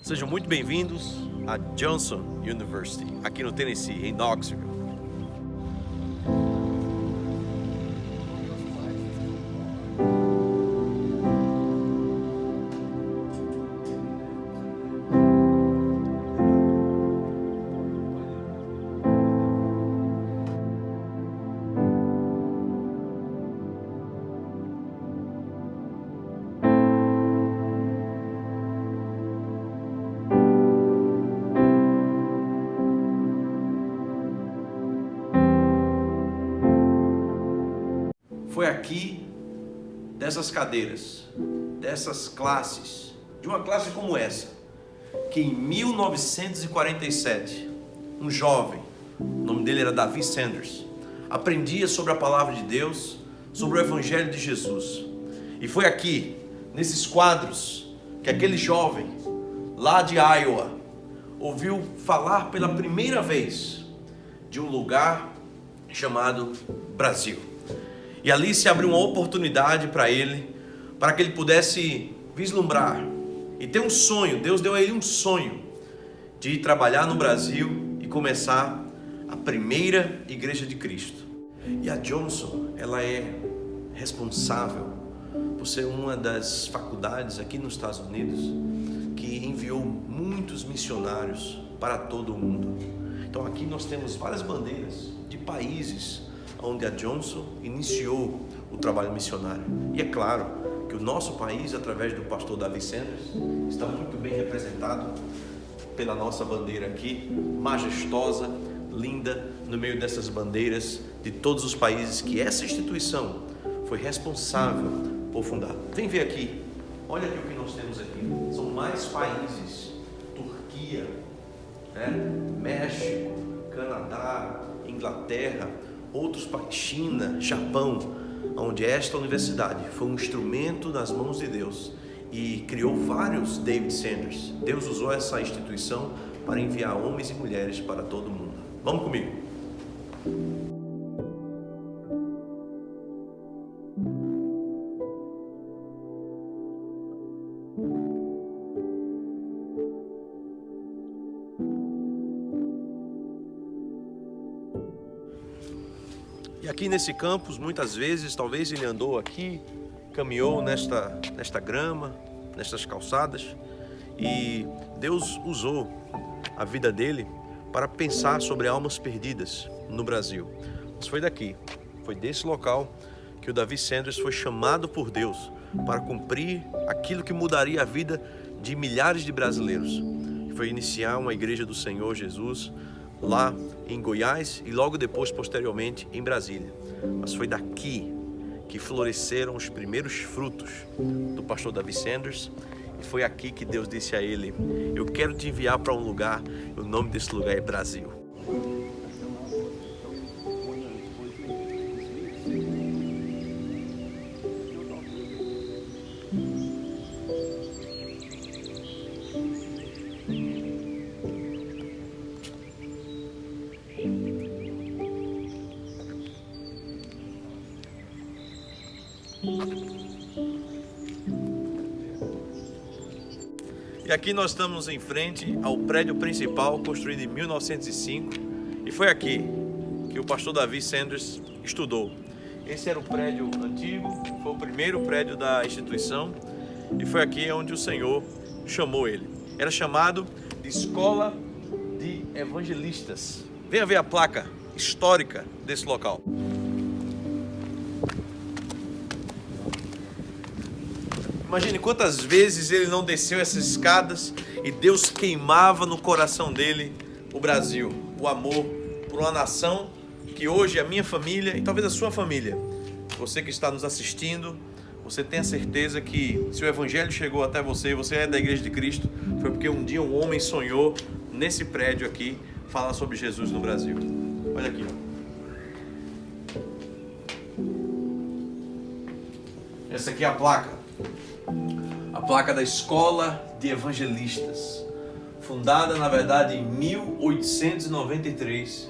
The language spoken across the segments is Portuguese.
Sejam muito bem-vindos a Johnson University, aqui no Tennessee, em Knoxville. Foi aqui, dessas cadeiras, dessas classes, de uma classe como essa, que em 1947, um jovem, o nome dele era Davi Sanders, aprendia sobre a palavra de Deus, sobre o Evangelho de Jesus. E foi aqui, nesses quadros, que aquele jovem, lá de Iowa, ouviu falar pela primeira vez de um lugar chamado Brasil. E ali se abriu uma oportunidade para ele, para que ele pudesse vislumbrar e ter um sonho. Deus deu a ele um sonho de ir trabalhar no Brasil e começar a primeira igreja de Cristo. E a Johnson, ela é responsável por ser uma das faculdades aqui nos Estados Unidos que enviou muitos missionários para todo o mundo. Então aqui nós temos várias bandeiras de países onde a Johnson iniciou o trabalho missionário. E é claro que o nosso país, através do pastor Davi Sanders, está muito bem representado pela nossa bandeira aqui, majestosa, linda, no meio dessas bandeiras de todos os países que essa instituição foi responsável por fundar. Vem ver aqui, olha aqui o que nós temos aqui. São mais países: Turquia, México, Canadá, Inglaterra, outros países, China, Japão, onde esta universidade foi um instrumento nas mãos de Deus e criou vários David Sanders. Deus usou essa instituição para enviar homens e mulheres para todo o mundo. Vamos comigo. E aqui nesse campus, muitas vezes, talvez ele andou aqui, caminhou nesta grama, nestas calçadas, e Deus usou a vida dele para pensar sobre almas perdidas no Brasil. Mas foi daqui, foi desse local que o Davi Sanders foi chamado por Deus para cumprir aquilo que mudaria a vida de milhares de brasileiros. Foi iniciar uma igreja do Senhor Jesus lá em Goiás e logo depois, posteriormente, em Brasília. Mas foi daqui que floresceram os primeiros frutos do pastor Davi Sanders, e foi aqui que Deus disse a ele: eu quero te enviar para um lugar, o nome desse lugar é Brasil. E aqui nós estamos em frente ao prédio principal, construído em 1905, e foi aqui que o pastor Davi Sanders estudou. Esse era o prédio antigo, foi o primeiro prédio da instituição, e foi aqui onde o Senhor chamou ele. Era chamado de Escola de Evangelistas. Venha ver a placa histórica desse local. Imagine quantas vezes ele não desceu essas escadas e Deus queimava no coração dele o Brasil, o amor por uma nação que hoje é a minha família e talvez a sua família. Você que está nos assistindo, você tem a certeza que se o Evangelho chegou até você, você é da Igreja de Cristo, foi porque um dia um homem sonhou nesse prédio aqui falar sobre Jesus no Brasil. Olha aqui, essa aqui é a placa da Escola de Evangelistas, fundada na verdade em 1893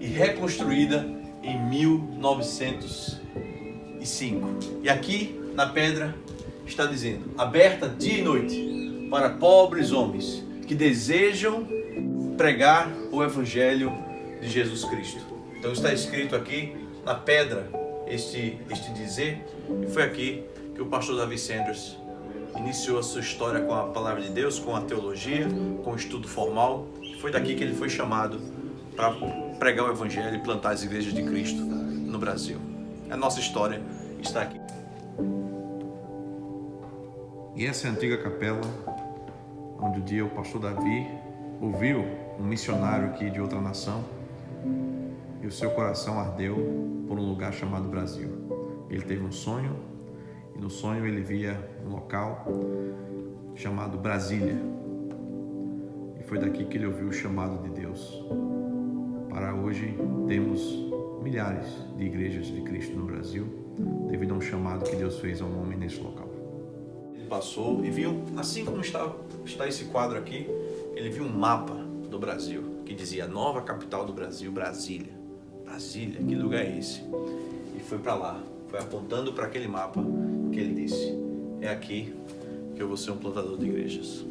e reconstruída em 1905. E aqui na pedra está dizendo: aberta dia e noite para pobres homens que desejam pregar o Evangelho de Jesus Cristo. Então está escrito aqui na pedra este dizer, e foi aqui que o pastor Davi Sanders iniciou a sua história com a palavra de Deus, com a teologia, com o estudo formal. Foi daqui que ele foi chamado para pregar o Evangelho e plantar as igrejas de Cristo no Brasil. A nossa história está aqui. E essa é a antiga capela onde um dia o pastor Davi ouviu um missionário aqui de outra nação e o seu coração ardeu por um lugar chamado Brasil. Ele teve um sonho e no sonho ele via um local chamado Brasília. E foi daqui que ele ouviu o chamado de Deus. Para hoje temos milhares de igrejas de Cristo no Brasil, devido a um chamado que Deus fez a um homem nesse local. Ele passou e viu, assim como está esse quadro aqui, ele viu um mapa do Brasil que dizia nova capital do Brasil, Brasília. Brasília, que lugar é esse? E foi para lá, foi apontando para aquele mapa que ele disse: é aqui que eu vou ser um plantador de igrejas.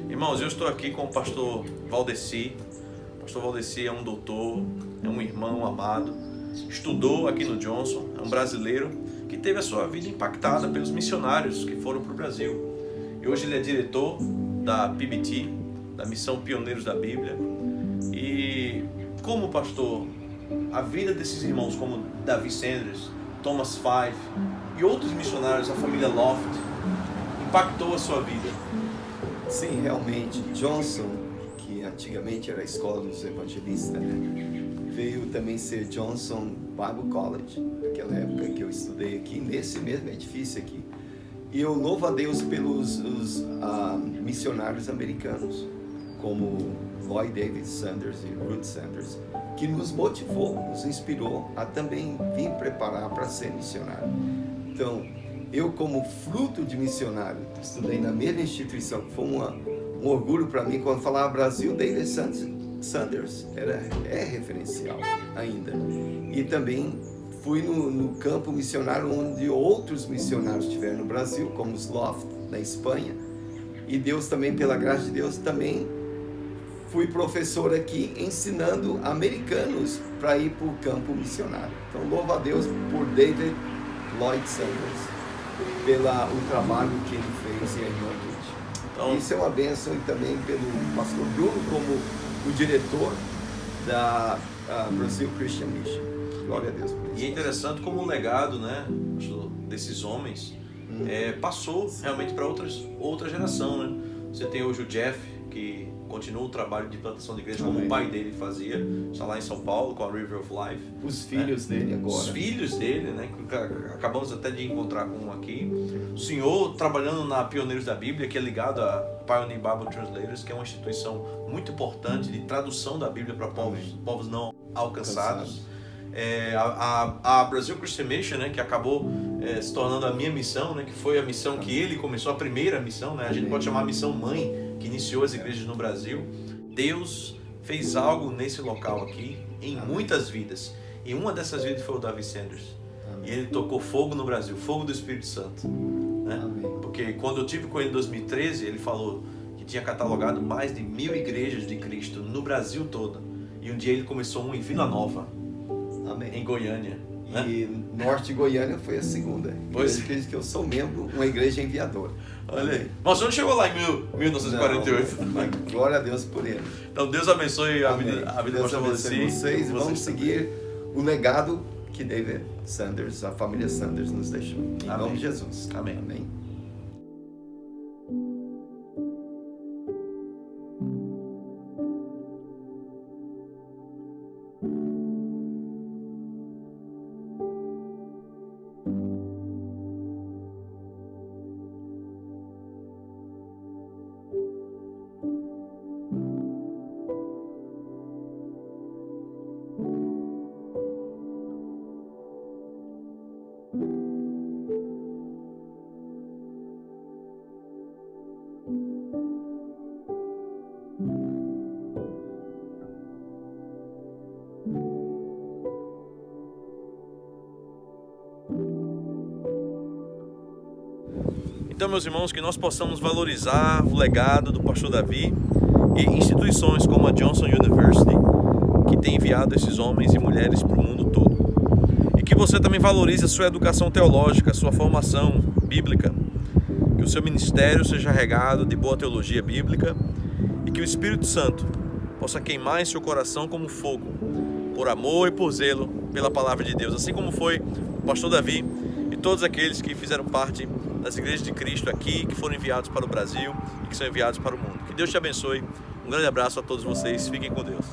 Irmãos, eu estou aqui com o pastor Valdeci. O pastor Valdeci é um doutor, é um irmão amado, estudou aqui no Johnson, é um brasileiro que teve a sua vida impactada pelos missionários que foram para o Brasil. E hoje ele é diretor da PBT, da Missão Pioneiros da Bíblia. E como pastor, a vida desses irmãos como Davi Sanders, Thomas Five e outros missionários, a família Loft, impactou a sua vida. Sim, realmente. Johnson, que antigamente era a escola dos evangelistas, né? Veio também ser Johnson Bible College, naquela época que eu estudei aqui, nesse mesmo edifício aqui. E eu louvo a Deus pelos missionários americanos, como Lloyd David Sanders e Ruth Sanders, que nos motivou, nos inspirou a também vir preparar para ser missionário. Então, eu como fruto de missionário, estudei na mesma instituição, que foi um orgulho para mim quando falava Brasil. David Sanders é referencial ainda. E também fui no campo missionário onde outros missionários estiveram no Brasil, como os Loft, na Espanha. E Deus também, pela graça de Deus, também fui professor aqui ensinando americanos para ir para o campo missionário. Então louvo a Deus por David Lloyd Sanders, pelo trabalho que ele fez em irmã Ruth. Então, isso é uma bênção, e também pelo pastor Bruno como o diretor da Brazil Christian Mission. Glória a Deus por isso. E é interessante como o legado, né, desses homens passou realmente para outra geração, né? Você tem hoje o Jeff, que continua o trabalho de plantação de igreja, como o pai dele fazia, está lá em São Paulo com a River of Life. Os filhos dele agora. Os filhos dele, né? Acabamos até de encontrar com um aqui. O senhor trabalhando na Pioneiros da Bíblia, que é ligado a Pioneer Bible Translators, que é uma instituição muito importante de tradução da Bíblia para povos não alcançados. A Brazil Christian Mission, né, que acabou se tornando a minha missão, né, que foi a missão que ele começou, a primeira missão, né, a gente pode chamar a missão mãe, que iniciou as igrejas no Brasil. Deus fez algo nesse local aqui, em muitas vidas, e uma dessas vidas foi o Davi Sanders. E ele tocou fogo no Brasil, fogo do Espírito Santo, né? Porque quando eu tive com ele em 2013, ele falou que tinha catalogado mais de 1000 igrejas de Cristo no Brasil todo, e um dia ele começou uma em Vila Nova, em Goiânia, né? E norte de Goiânia foi a segunda. Pois que eu sou membro, uma igreja enviadora. Olha aí. Mas você não chegou lá em 1948. Não, mas glória a Deus por ele. Então Deus abençoe a vida do pastor Valdeci. Vocês vão seguir o legado que David Sanders, a família Sanders nos deixou. Em nome de Jesus. Amém. Amém. Então, meus irmãos, que nós possamos valorizar o legado do pastor Davi e instituições como a Johnson University, que tem enviado esses homens e mulheres para o mundo todo. E que você também valorize a sua educação teológica, a sua formação bíblica, que o seu ministério seja regado de boa teologia bíblica e que o Espírito Santo possa queimar em seu coração como fogo, por amor e por zelo pela palavra de Deus, assim como foi o pastor Davi e todos aqueles que fizeram parte das igrejas de Cristo aqui, que foram enviados para o Brasil e que são enviados para o mundo. Que Deus te abençoe. Um grande abraço a todos vocês. Fiquem com Deus.